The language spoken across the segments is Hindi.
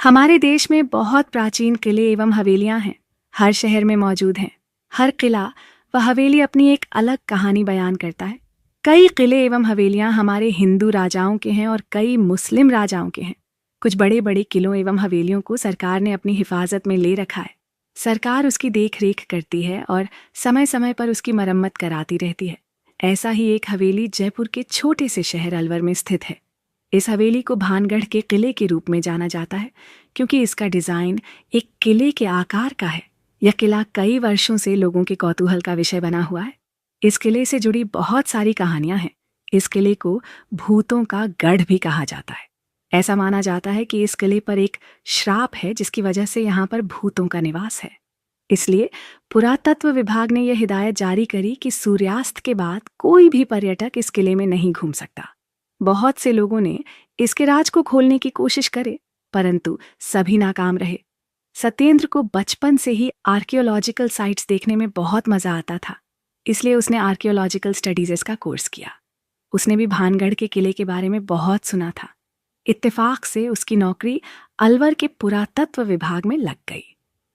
हमारे देश में बहुत प्राचीन किले एवं हवेलियां हैं। हर शहर में मौजूद हैं। हर किला व हवेली अपनी एक अलग कहानी बयान करता है। कई किले एवं हवेलियां हमारे हिंदू राजाओं के हैं और कई मुस्लिम राजाओं के हैं। कुछ बड़े बड़े किलों एवं हवेलियों को सरकार ने अपनी हिफाजत में ले रखा है। सरकार उसकी देख रेख करती है और समय समय पर उसकी मरम्मत कराती रहती है। ऐसा ही एक हवेली जयपुर के छोटे से शहर अलवर में स्थित है। इस हवेली को भानगढ़ के किले के रूप में जाना जाता है क्योंकि इसका डिजाइन एक किले के आकार का है। यह किला कई वर्षों से लोगों के कौतूहल का विषय बना हुआ है। इस किले से जुड़ी बहुत सारी कहानियां हैं। इस किले को भूतों का गढ़ भी कहा जाता है। ऐसा माना जाता है कि इस किले पर एक श्राप है जिसकी वजह से यहाँ पर भूतों का निवास है। इसलिए पुरातत्व विभाग ने यह हिदायत जारी करी कि सूर्यास्त के बाद कोई भी पर्यटक इस किले में नहीं घूम सकता। बहुत से लोगों ने इसके राज को खोलने की कोशिश करे, परंतु सभी नाकाम रहे। सत्येंद्र को बचपन से ही आर्कियोलॉजिकल साइट्स देखने में बहुत मजा आता था, इसलिए उसने आर्कियोलॉजिकल स्टडीज का कोर्स किया। उसने भी भानगढ़ के किले के बारे में बहुत सुना था। इत्तेफाक से उसकी नौकरी अलवर के पुरातत्व विभाग में लग गई।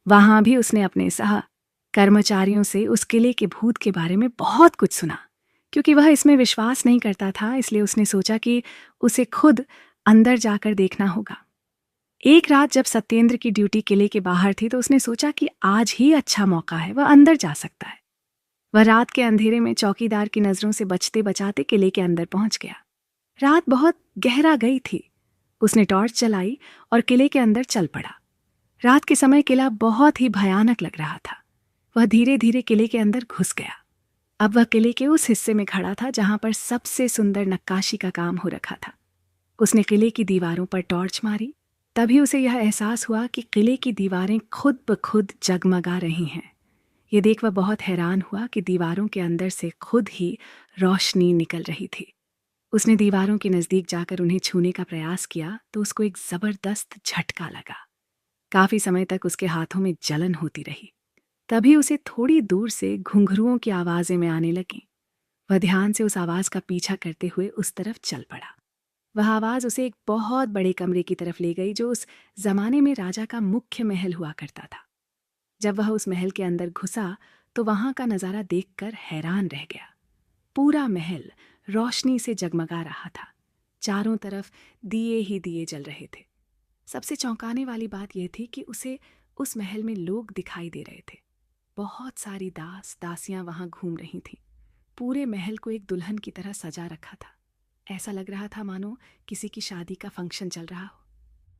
वहां भी उसने अपने सह कर्मचारियों से उस किले के भूत के बारे में बहुत कुछ सुना। क्योंकि वह इसमें विश्वास नहीं करता था, इसलिए उसने सोचा कि उसे खुद अंदर जाकर देखना होगा। एक रात जब सत्येंद्र की ड्यूटी किले के बाहर थी तो उसने सोचा कि आज ही अच्छा मौका है, वह अंदर जा सकता है। वह रात के अंधेरे में चौकीदार की नजरों से बचते बचाते किले के अंदर पहुंच गया। रात बहुत गहरा गई थी। उसने टॉर्च जलाई और किले के अंदर चल पड़ा। रात के समय किला बहुत ही भयानक लग रहा था। वह धीरे धीरे किले के अंदर घुस गया। अब वह किले के उस हिस्से में खड़ा था जहां पर सबसे सुंदर नक्काशी का काम हो रखा था। उसने किले की दीवारों पर टॉर्च मारी। तभी उसे यह एहसास हुआ कि किले की दीवारें खुद ब खुद जगमगा रही हैं। ये देख वह बहुत हैरान हुआ कि दीवारों के अंदर से खुद ही रोशनी निकल रही थी। उसने दीवारों के नजदीक जाकर उन्हें छूने का प्रयास किया तो उसको एक जबरदस्त झटका लगा। काफी समय तक उसके हाथों में जलन होती रही। तभी उसे थोड़ी दूर से घुंघरुओं की आवाजें में आने लगी। वह ध्यान से उस आवाज का पीछा करते हुए उस तरफ चल पड़ा। वह आवाज उसे एक बहुत बड़े कमरे की तरफ ले गई जो उस जमाने में राजा का मुख्य महल हुआ करता था। जब वह उस महल के अंदर घुसा तो वहां का नजारा देखकर हैरान रह गया। पूरा महल रोशनी से जगमगा रहा था। चारों तरफ दिए ही दिए जल रहे थे। सबसे चौंकाने वाली बात यह थी कि उसे उस महल में लोग दिखाई दे रहे थे। बहुत सारी दासियां वहां घूम रही थीं। पूरे महल को एक दुल्हन की तरह सजा रखा था। ऐसा लग रहा था मानो किसी की शादी का फंक्शन चल रहा हो।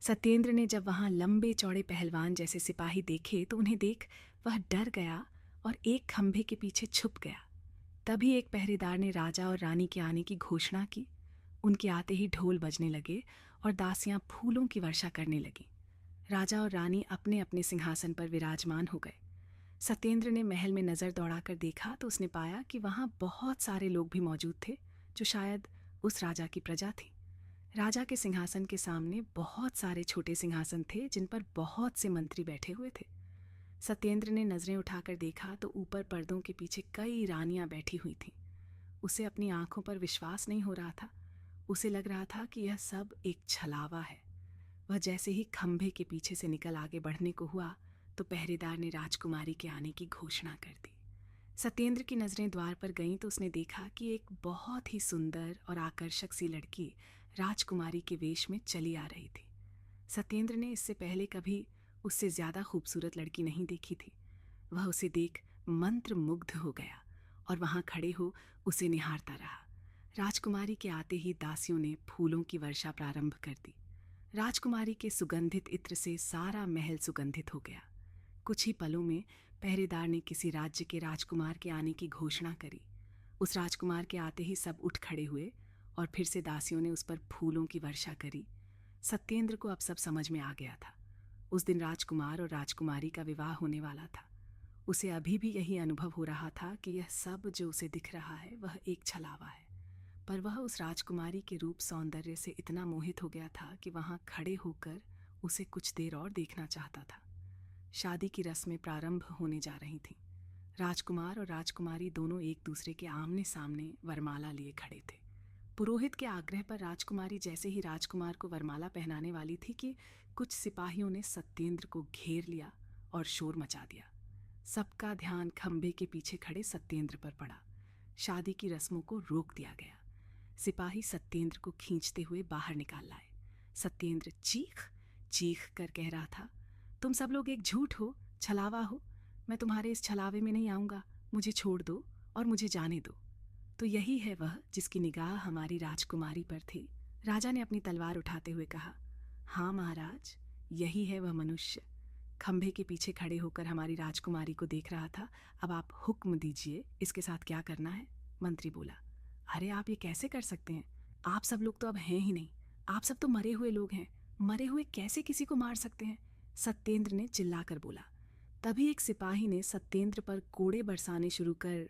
सत्येंद्र ने जब वहां लंबे चौड़े पहलवान जैसे सिपाही देखे तो उन्हें देख वह डर गया और एक खंभे के पीछे छुप गया। तभी एक पहरेदार ने राजा और रानी के आने की घोषणा की। उनके आते ही ढोल बजने लगे और दासियां फूलों की वर्षा करने लगीं। राजा और रानी अपने अपने सिंहासन पर विराजमान हो गए। सत्येंद्र ने महल में नजर दौड़ाकर देखा तो उसने पाया कि वहां बहुत सारे लोग भी मौजूद थे जो शायद उस राजा की प्रजा थी। राजा के सिंहासन के सामने बहुत सारे छोटे सिंहासन थे जिन पर बहुत से मंत्री बैठे हुए थे। सत्येंद्र ने नजरें उठाकर देखा तो ऊपर पर्दों के पीछे कई रानियां बैठी हुई थीं। उसे अपनी आंखों पर विश्वास नहीं हो रहा था। उसे लग रहा था कि यह सब एक छलावा है। वह जैसे ही खंभे के पीछे से निकल आगे बढ़ने को हुआ तो पहरेदार ने राजकुमारी के आने की घोषणा कर दी। सत्येंद्र की नजरें द्वार पर गईं तो उसने देखा कि एक बहुत ही सुंदर और आकर्षक सी लड़की राजकुमारी के वेश में चली आ रही थी। सत्येंद्र ने इससे पहले कभी उससे ज्यादा खूबसूरत लड़की नहीं देखी थी। वह उसे देख मंत्रमुग्ध हो गया और वहां खड़े हो उसे निहारता रहा। राजकुमारी के आते ही दासियों ने फूलों की वर्षा प्रारंभ कर दी। राजकुमारी के सुगंधित इत्र से सारा महल सुगंधित हो गया। कुछ ही पलों में पहरेदार ने किसी राज्य के राजकुमार के आने की घोषणा करी। उस राजकुमार के आते ही सब उठ खड़े हुए और फिर से दासियों ने उस पर फूलों की वर्षा करी। सत्येंद्र को अब सब समझ में आ गया था। उस दिन राजकुमार और राजकुमारी का विवाह होने वाला था। उसे अभी भी यही अनुभव हो रहा था कि यह सब जो उसे दिख रहा है वह एक छलावा है। पर वह उस राजकुमारी के रूप सौंदर्य से इतना मोहित हो गया था कि वहां खड़े होकर उसे कुछ देर और देखना चाहता था। शादी की रस्में प्रारंभ होने जा रही थीं। राजकुमार और राजकुमारी दोनों एक दूसरे के आमने सामने वरमाला लिए खड़े थे। पुरोहित के आग्रह पर राजकुमारी जैसे ही राजकुमार को वरमाला पहनाने वाली थी कि कुछ सिपाहियों ने सत्येंद्र को घेर लिया और शोर मचा दिया। सबका ध्यान खंभे के पीछे खड़े सत्येंद्र पर पड़ा। शादी की रस्मों को रोक दिया गया। सिपाही सत्येंद्र को खींचते हुए बाहर निकाल लाए। सत्येंद्र चीख चीख कर कह रहा था, तुम सब लोग एक झूठ हो, छलावा हो। मैं तुम्हारे इस छलावे में नहीं आऊँगा। मुझे छोड़ दो और मुझे जाने दो। तो यही है वह जिसकी निगाह हमारी राजकुमारी पर थी। राजा ने अपनी तलवार उठाते हुए कहा, हाँ महाराज, यही है वह मनुष्य। खंभे के पीछे खड़े होकर हमारी राजकुमारी को देख रहा था। अब आप हुक्म दीजिए, इसके साथ क्या करना है? मंत्री बोला, अरे आप ये कैसे कर सकते हैं? आप सब लोग तो अब हैं ही नहीं। आप सब तो मरे हुए लोग हैं। मरे हुए कैसे किसी को मार सकते हैं? सत्येंद्र ने चिल्लाकर बोला। तभी एक सिपाही ने सत्येंद्र पर कोड़े बरसाने शुरू कर